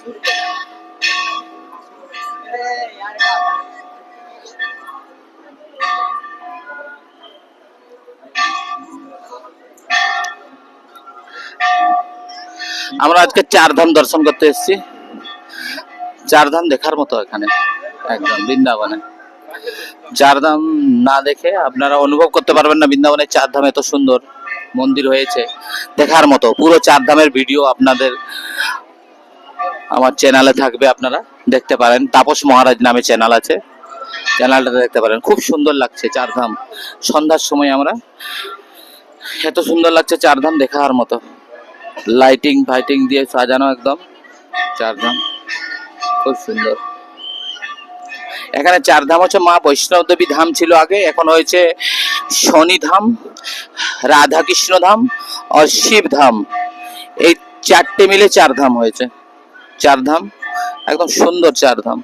আমরা আজকে চারধাম দর্শন করতে এসেছি। চারধাম দেখার মতো এখানে একদম বৃন্দাবনে। চারধাম না দেখে আপনারা অনুভব করতে পারবেন না বৃন্দাবনের চারধাম এত সুন্দর মন্দির হয়েছে, দেখার মতো। পুরো চারধামের ভিডিও আপনাদের আমার চ্যানেলে থাকবে, আপনারা দেখতে পারেন। তাপস মহারাজ নামে চ্যানেল আছে, চ্যানেলটা দেখতে পারেন। খুব সুন্দর লাগছে চারধাম। সন্ধ্যার সময় আমরা এত সুন্দর লাগছে চারধাম দেখার মতো। লাইটিং ফাইটিং দিয়ে সাজানো একদম চারধাম, খুব সুন্দর। এখানে চারধাম হচ্ছে মা বৈষ্ণব দেবী ধাম ছিল আগে, এখন হয়েছে শনি ধাম, রাধা কৃষ্ণ ধাম আর শিব ধাম। এই চারটে মিলে চারধাম হয়েছে। চারধাম একদম সুন্দর চারধাম।